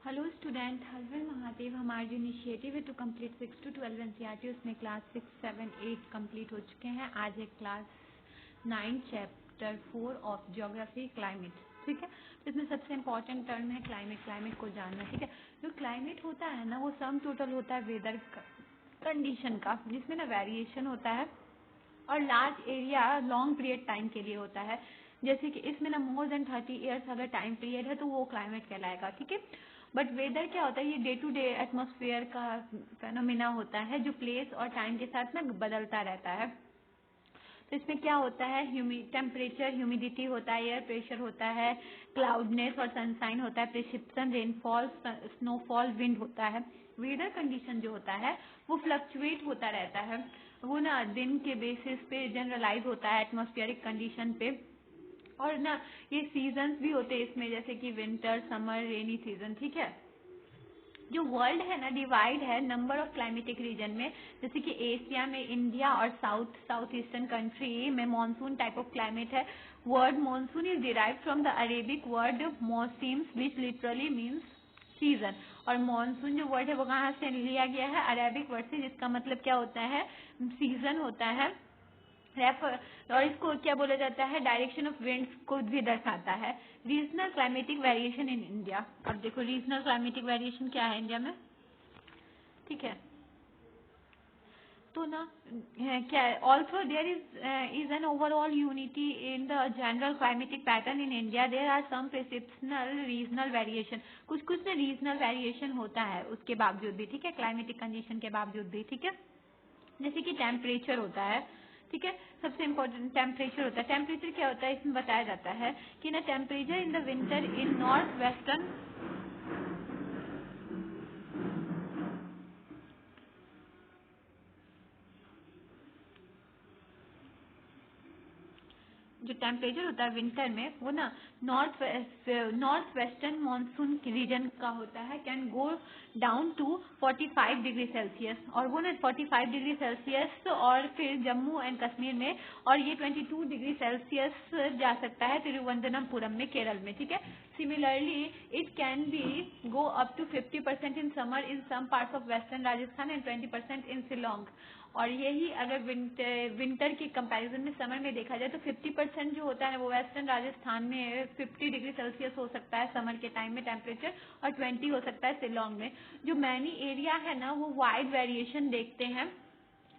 Hello student, husband Mahadev. हमारा जो initiative है टू कंप्लीट 6 to 12 एनसीईआरटी, उसमें क्लास 6, 7, 8 कंप्लीट हो चुके हैं। आज है class 9 chapter 4 of geography climate. ठीक है, तो इसमें सबसे इम्पोर्टेंट टर्म है क्लाइमेट। क्लाइमेट को जानना, ठीक है। जो क्लाइमेट होता है ना, वो सम टोटल होता है वेदर कंडीशन का, जिसमें ना वेरिएशन होता है और large area long period time के लिए होता है। जैसे कि इसमें ना मोर देन 30 ईयर्स अगर टाइम पीरियड है तो वो क्लाइमेट कहलाएगा। ठीक है, बट वेदर क्या होता है, ये डे टू डे एटमॉस्फेयर का फेनोमेना होता है जो प्लेस और टाइम के साथ ना बदलता रहता है। तो इसमें क्या होता है, टेम्परेचर, ह्यूमिडिटी होता है, एयर प्रेशर होता है, क्लाउडनेस और सनशाइन होता है, प्रेसिपिटेशन, रेनफॉल, स्नोफॉल, विंड होता है। वेदर कंडीशन जो होता है वो फ्लक्चुएट होता रहता है, वो ना दिन के बेसिस पे जनरलाइज होता है एटमॉस्फेरिक कंडीशन पे। और ना ये सीजन्स भी होते हैं इसमें, जैसे कि विंटर, समर, रेनी सीजन। ठीक है, जो वर्ल्ड है ना डिवाइड है नंबर ऑफ क्लाइमेटिक रीजन में। जैसे कि एशिया में इंडिया और साउथ ईस्टर्न कंट्री में मानसून टाइप ऑफ क्लाइमेट है। Word monsoon is derived from the Arabic word mausims which literally means season. और मानसून जो वर्ड है वो कहाँ से लिया गया है, अरेबिक वर्ड से, जिसका मतलब क्या होता है, सीजन होता है। रेफर, और इसको क्या बोला जाता है, डायरेक्शन ऑफ विंड्स को भी दर्शाता है। Regional climatic variation in India. अब देखो रीजनल क्लाइमेटिक वेरिएशन क्या है इंडिया में। ठीक है, तो ना क्या also there is an overall unity in the general climatic pattern in India. There are some precipitational regional variation. कुछ कुछ में रीजनल वेरिएशन होता है उसके बावजूद भी। ठीक है, क्लाइमेटिक कंडीशन के बावजूद भी। ठीक है, जैसे कि टेम्परेचर होता है। ठीक है, सबसे इम्पोर्टेंट टेम्परेचर होता है। टेम्परेचर क्या होता है, इसमें बताया जाता है कि ना temperature in the winter in north western, जो टेम्परेचर होता है विंटर में वो ना नॉर्थ वेस्टर्न मानसून रीजन का होता है, can go down to 45 degree Celsius. और वो ना 45 डिग्री सेल्सियस, और फिर जम्मू एंड कश्मीर में, और ये 22 डिग्री सेल्सियस जा सकता है तिरुवनंतपुरम में, केरल में। ठीक है, similarly it can be go up to 50% in summer in some parts of western Rajasthan and 20% in Shillong. और यही अगर विंटर के कंपैरिजन में समर में देखा जाए तो 50% जो होता है वो वेस्टर्न राजस्थान में 50 डिग्री सेल्सियस हो सकता है समर के टाइम में टेम्परेचर, और 20 हो सकता है शिलोंग में। जो मैनी एरिया है ना वो वाइड वेरिएशन देखते हैं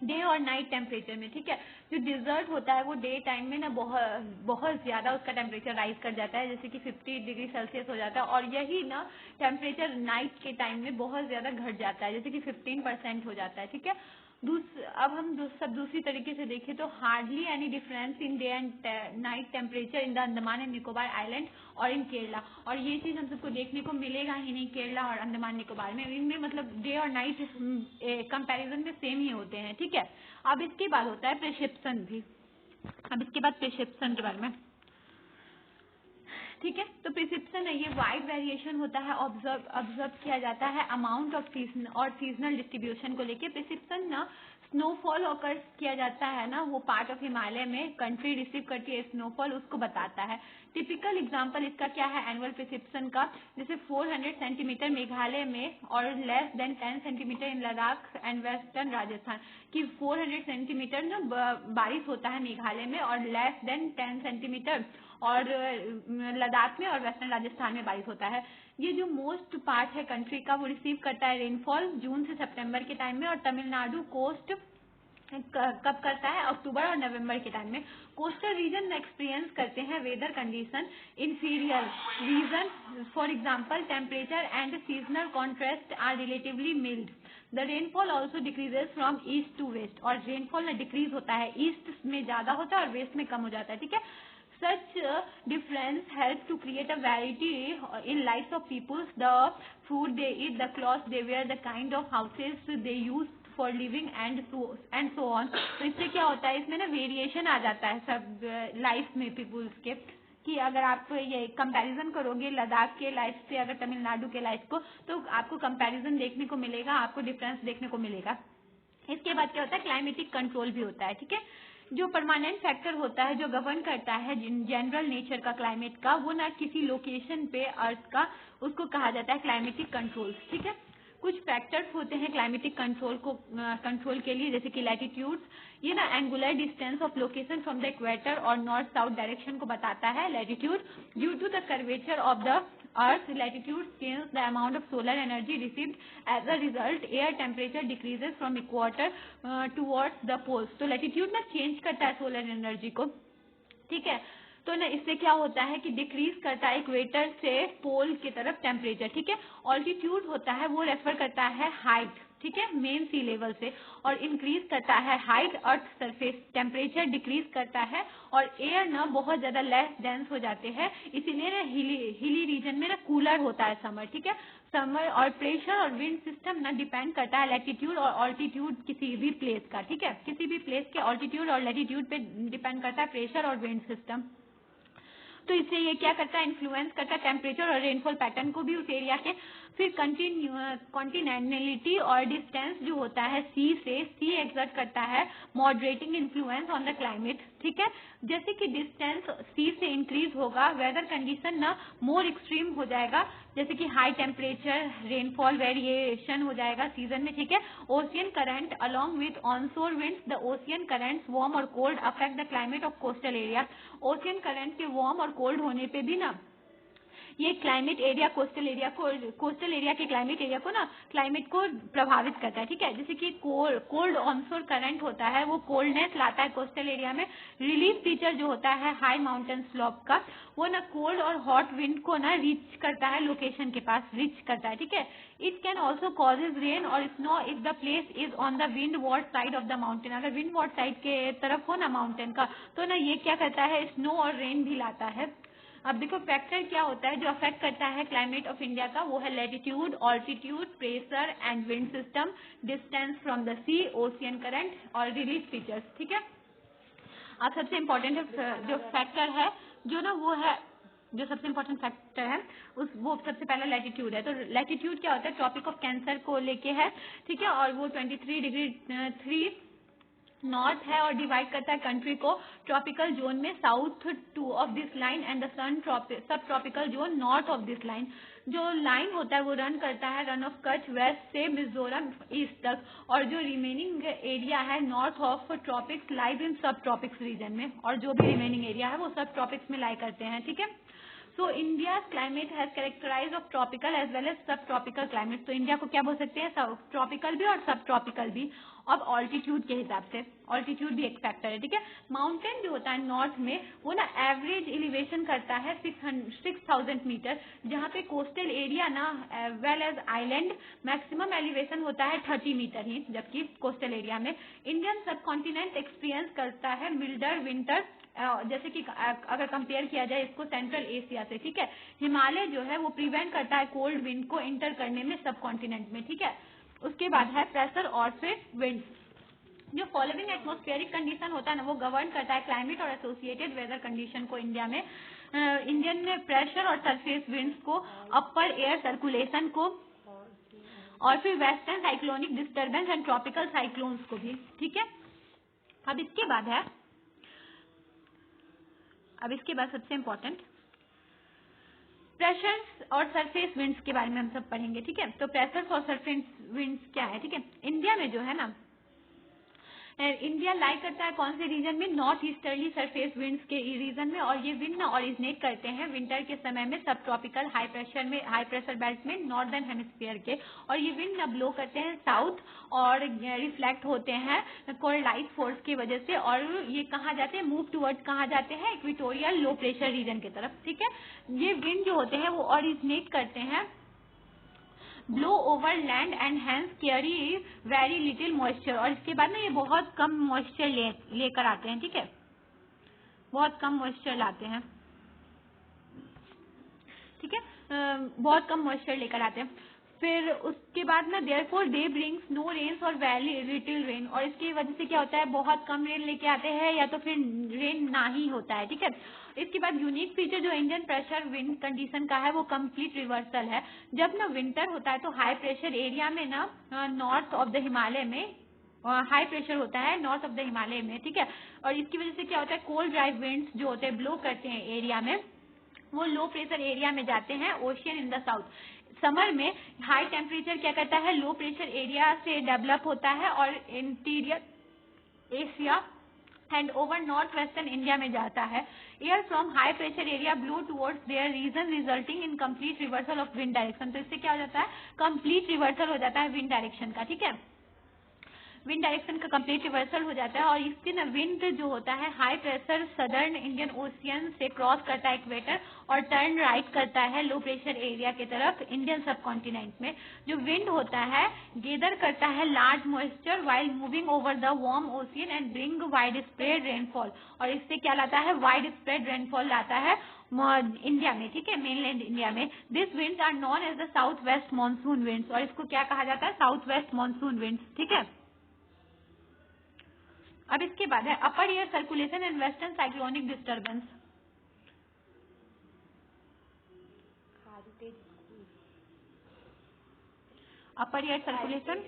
डे और नाइट टेम्परेचर में। ठीक है, जो डिजर्ट होता है वो डे टाइम में ना बहुत बहुत ज्यादा उसका टेम्परेचर राइज कर जाता है, जैसे कि 50 डिग्री सेल्सियस हो जाता है। और यही ना टेम्परेचर नाइट के टाइम में बहुत ज्यादा घट जाता है, जैसे कि 15% हो जाता है। ठीक है, अब हम सब दूसरी तरीके से देखें तो hardly any difference in day and night temperature in the Andaman and Nicobar island और इन केरला। और ये चीज हम सबको देखने को मिलेगा ही नहीं केरला और अंडमान निकोबार में। इनमें मतलब डे और नाइट कंपैरिजन में सेम ही होते हैं। ठीक है, अब इसके बाद होता है प्रेसिपिटेशन भी। अब इसके बाद प्रेसिपिटेशन के बारे में, ठीक है, तो प्रिसिप्शन है, ये वाइड वेरिएशन होता है, ऑब्जर्व किया जाता है अमाउंट ऑफ सीजन और सीजनल डिस्ट्रीब्यूशन को लेके। प्रिसिप्शन ना स्नोफॉल ऑकर किया जाता है ना, वो पार्ट ऑफ हिमालय में कंट्री रिसीव करती है स्नोफॉल, उसको बताता है। टिपिकल एग्जांपल इसका क्या है एनुअल प्रिसिप्शन का, जैसे 400 सेंटीमीटर मेघालय में और less than 10 centimetre in Ladakh and western Rajasthan. कि 400 सेंटीमीटर ना बारिश होता है मेघालय में और लेस देन 10 सेंटीमीटर और लद्दाख में और वेस्टर्न राजस्थान में बारिश होता है। ये जो मोस्ट पार्ट है कंट्री का वो रिसीव करता है रेनफॉल जून से सितंबर के टाइम में, और तमिलनाडु कोस्ट कब करता है, अक्टूबर और नवंबर के टाइम में। कोस्टल रीजन में एक्सपीरियंस करते हैं weather condition inferior region, for example temperature and seasonal contrast are relatively mild. The rainfall also decreases from east to west, और रेनफॉल में डिक्रीज होता है, ईस्ट में ज्यादा होता है और वेस्ट में कम हो जाता है। ठीक है, such difference help to create a variety in lives of peoples, the food they eat, the clothes they wear, the kind of houses they use for living and so on। तो इससे क्या होता है, इसमें ना वेरिएशन आ जाता है सब लाइफ में पीपुल्स के, कि अगर आप ये कंपैरिजन करोगे लद्दाख के लाइफ से अगर तमिलनाडु के लाइफ को, तो आपको कंपैरिजन देखने को मिलेगा, आपको डिफरेंस देखने को मिलेगा। इसके बाद क्या होता है, क्लाइमेटिक कंट्रोल भी होता है। ठीक है, जो परमानेंट फैक्टर होता है जो गवर्न करता है जनरल नेचर का क्लाइमेट का, वो ना किसी लोकेशन पे अर्थ का, उसको कहा जाता है क्लाइमेटिक कंट्रोल्स। ठीक है, कुछ फैक्टर्स होते हैं क्लाइमेटिक कंट्रोल के लिए, जैसे कि लैटिट्यूड्स, ये ना angular distance of location from the equator और नॉर्थ साउथ डायरेक्शन को बताता है। Latitude due to the curvature of the earth, latitude change the amount of solar energy received, as a result air temperature decreases from equator towards the poles. तो latitude ना change करता है solar energy को। ठीक है, तो ना इससे क्या होता है कि डिक्रीज करता है इक्वेटर से पोल की तरफ टेम्परेचर। ठीक है, ऑल्टीट्यूड होता है वो रेफर करता है हाइट, ठीक है, मेन सी लेवल से, और इंक्रीज करता है height earth surface, temperature decrease करता है और एयर ना बहुत ज्यादा लेस डेंस हो जाते हैं, इसीलिए ना हिली रीजन में ना कूलर होता है समर। ठीक है, समर और प्रेशर और विंड सिस्टम ना डिपेंड करता है लैटिट्यूड और ऑल्टीट्यूड किसी भी प्लेस का। ठीक है, किसी भी प्लेस के ऑल्टीट्यूड और लैटिट्यूड पे डिपेंड करता है प्रेशर और विंड सिस्टम। तो इससे ये क्या करता है, इन्फ्लुएंस करता है टेम्परेचर और रेनफॉल पैटर्न को भी उस एरिया के। फिर कॉन्टिनेंटलिटी और डिस्टेंस जो होता है सी से, सी एक्सर्ट करता है moderating influence on the climate. ठीक है, जैसे कि डिस्टेंस सी से इंक्रीज होगा, वेदर कंडीशन ना मोर एक्सट्रीम हो जाएगा, जैसे कि हाई टेम्परेचर, रेनफॉल वेरिएशन हो जाएगा सीजन में। ठीक है, ocean current along with onshore winds, the ocean currents warm और cold affect the climate of coastal area. Ocean current के वार्म और कोल्ड होने पे भी ना ये क्लाइमेट एरिया कोस्टल एरिया के क्लाइमेट को प्रभावित करता है। ठीक है, जैसे कि कोल्ड ऑनशोर करंट होता है, वो कोल्डनेस लाता है कोस्टल एरिया में। रिलीफ फीचर जो होता है हाई माउंटेन स्लोप का, वो ना कोल्ड और हॉट विंड को ना रीच करता है, लोकेशन के पास रीच करता है। ठीक है, it can also causes rain और snow if the place is on the windward side of the mountain. अगर विंड वॉर्ड साइड के तरफ हो ना माउंटेन का, तो ना ये क्या करता है, स्नो और रेन भी लाता है। अब देखो फैक्टर क्या होता है जो अफेक्ट करता है क्लाइमेट ऑफ इंडिया का, वो है latitude, altitude, pressure and wind system, distance from the sea, ocean current और रिलीफ फीचर्स। ठीक है, अब सबसे इम्पोर्टेंट जो फैक्टर है जो सबसे इम्पोर्टेंट फैक्टर है वो सबसे पहला लैटिट्यूड है। तो लैटिट्यूड क्या होता है, ट्रॉपिक ऑफ कैंसर को लेके है। ठीक है, और वो 23 डिग्री 3 नॉर्थ है और डिवाइड करता है कंट्री को ट्रॉपिकल जोन में, south 2 of this line and the sub tropical zone north of this line. जो लाइन होता है वो रन करता है रन ऑफ कच्छ वेस्ट से मिजोरम ईस्ट तक, और जो रिमेनिंग एरिया है north of tropics lies in सब ट्रॉपिक्स रीजन में, और जो भी रिमेनिंग एरिया है वो सब ट्रॉपिक्स में लाई करते हैं। ठीक है, so India climate has characterize of tropical as well as subtropical climate. तो इंडिया को क्या बोल सकते हैं, ट्रॉपिकल भी और सब ट्रॉपिकल भी। अब ऑल्टीट्यूड के हिसाब से ऑल्टीट्यूड भी एक फैक्टर है। ठीक है, माउंटेन जो होता है नॉर्थ में वो ना एवरेज एलिवेशन करता है 6000 मीटर, जहाँ पे कोस्टल एरिया ना well as island maximum elevation होता है 30 मीटर ही, जबकि कोस्टल एरिया में इंडियन सब कॉन्टिनेंट एक्सपीरियंस करता है मिल्डर विंटर, जैसे कि अगर कंपेयर किया जाए इसको सेंट्रल एशिया से। ठीक है, हिमालय जो है वो प्रिवेंट करता है कोल्ड विंड को इंटर करने में सब कॉन्टिनेंट में। ठीक है, उसके बाद है प्रेशर और फिर विंड। जो फॉलोइंग एटमॉस्फेरिक कंडीशन होता है ना वो गवर्न करता है क्लाइमेट और एसोसिएटेड वेदर कंडीशन को इंडिया में। इंडियन में प्रेशर और सरफेस विंड्स को, अपर एयर सर्कुलेशन को, और फिर western cyclonic disturbance and tropical cyclones को भी। ठीक है, अब इसके बाद सबसे इम्पोर्टेंट प्रेशर्स और सरफेस विंड्स के बारे में हम सब पढ़ेंगे। ठीक है, तो प्रेशर्स और सरफेस विंड्स क्या है। ठीक है, इंडिया में जो है ना, इंडिया लाई करता है कौन से रीजन में, नॉर्थ ईस्टर्ली सरफेस विंड्स के रीजन में, और ये विंड ना ऑरिजिनेट करते हैं विंटर के समय में सब ट्रॉपिकल हाई प्रेशर बेल्ट में नॉर्दर्न हेमिस्फीयर के, और ये विंड ना ब्लो करते हैं साउथ और रिफ्लेक्ट होते हैं कोल्डाइज फोर्स की वजह से, और ये कहाँ जाते हैं, मूव टुवर्ड्स कहाँ जाते हैं, इक्वेटोरियल लो प्रेशर रीजन की तरफ। ठीक है, ये विंड जो होते हैं वो ऑरिजिनेट करते हैं blow over land and hence carry very little moisture, और इसके बाद ना ये बहुत कम मॉइस्चर लेकर आते हैं। ठीक है, बहुत कम मॉइस्चर लाते हैं। ठीक है, बहुत कम मॉइस्चर लेकर आते हैं। फिर उसके बाद ना therefore they brings no rains और वेरी लिटिल रेन, और इसकी वजह से क्या होता है, बहुत कम रेन लेके आते हैं या तो फिर रेन ना ही होता है। ठीक है, इसके बाद यूनिक फीचर जो इंडियन प्रेशर विंड कंडीशन का है वो कंप्लीट रिवर्सल है। जब ना विंटर होता है तो हाई प्रेशर एरिया में ना नॉर्थ ऑफ द हिमालय में हाई प्रेशर होता है नॉर्थ ऑफ द हिमालय में, ठीक है। और इसकी वजह से क्या होता है, कोल्ड ड्राई विंड्स जो होते हैं ब्लो करते हैं एरिया में, वो लो प्रेशर एरिया में जाते हैं, ocean in the south. Summer में हाई टेम्परेचर क्या करता है, लो प्रेशर एरिया से डेवलप होता है और interior Asia and over north western India में जाता है। Air from high pressure area blow towards their region resulting in complete reversal of wind direction. तो इससे क्या हो जाता है, कंप्लीट रिवर्सल हो जाता है विंड डायरेक्शन का, ठीक है। विंड डायरेक्शन का कंप्लीट रिवर्सल हो जाता है और इससे ना विंड जो होता है high pressure southern Indian ocean से क्रॉस करता है इक्वेटर और टर्न राइट करता है लो प्रेशर एरिया की तरफ इंडियन सब कॉन्टिनेंट में। जो विंड होता है गेदर करता है large moisture while moving over the warm ocean and bring wide spread rainfall, और इससे क्या लाता है, वाइड स्प्रेड रेनफॉल लाता है इंडिया में, ठीक है, मेनलैंड इंडिया में। This winds are known as the south west monsoon winds, और इसको क्या कहा जाता है, साउथ वेस्ट मानसून विंड्स, ठीक है। अब इसके बाद है अपर air circulation and western cyclonic disturbance. Upper air circulation,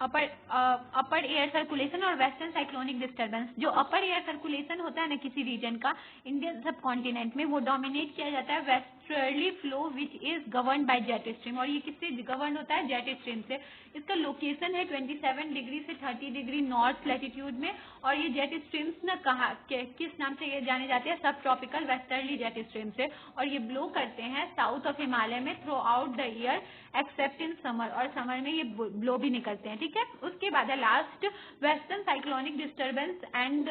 upper air circulation और वेस्टर्न साइक्लोनिक डिस्टर्बेंस। जो अपर एयर सर्कुलेशन होता है ना किसी रीजन का इंडियन सब कॉन्टिनेंट में, वो डोमिनेट किया जाता है westerly flow which is govern by jet stream, और ये किससे गवर्न होता है, जेट स्ट्रीम से। इसका लोकेशन है 27 डिग्री से 30 डिग्री नॉर्थ लैटिट्यूड में, और ये जेट स्ट्रीम्स ना कहा किस नाम से ये जाने जाते हैं, सब ट्रॉपिकल वेस्टर्ली जेट स्ट्रीम से, और ये ब्लो करते हैं साउथ ऑफ हिमालय में through out the year accept in summer, और समर में ये ब्लो भी निकलते हैं, ठीक है। उसके बाद है last western cyclonic disturbance and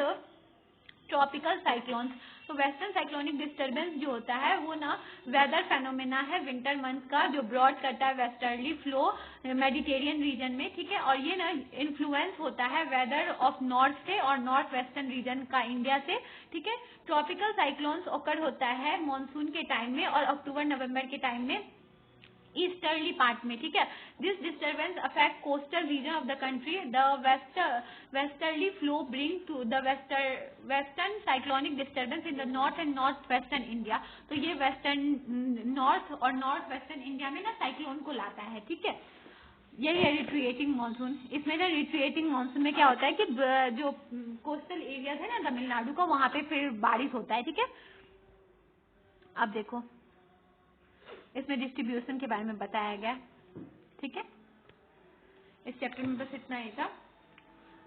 tropical cyclones. तो वेस्टर्न साइक्लोनिक डिस्टर्बेंस जो होता है वो ना वेदर फेनोमेना है विंटर मंथ का, जो ब्रॉड करता है वेस्टर्ली फ्लो मेडिटेरियन रीजन में, ठीक है। और ये ना इन्फ्लुएंस होता है वेदर ऑफ नॉर्थ से और नॉर्थ वेस्टर्न रीजन का इंडिया से, ठीक है। ट्रॉपिकल साइक्लोन्स ओकर होता है मानसून के टाइम में और अक्टूबर नवंबर के टाइम में ईस्टर्ली पार्ट में, ठीक है। This disturbance affect coastal region of the country. The westerly flow bring to the western cyclonic disturbance in the north and north western India. तो ये वेस्टर्न नॉर्थ और नॉर्थ वेस्टर्न इंडिया में ना cyclone को लाता है, ठीक है। यही है रिट्रिएटिंग मानसून। इसमें ना रिट्रिएटिंग मानसून में क्या होता है कि जो कोस्टल एरियाज है ना तमिलनाडु का, वहां पे फिर बारिश होता है, ठीक है। अब देखो इसमें डिस्ट्रीब्यूशन के बारे में बताया गया, ठीक है। इस चैप्टर में बस इतना ही था।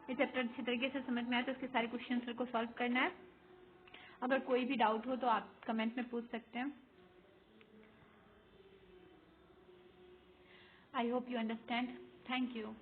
ये चैप्टर अच्छी तरीके से समझ में आया तो इसके सारे क्वेश्चंस को सॉल्व करना है। अगर कोई भी डाउट हो तो आप कमेंट में पूछ सकते हैं। I hope you understand. Thank you.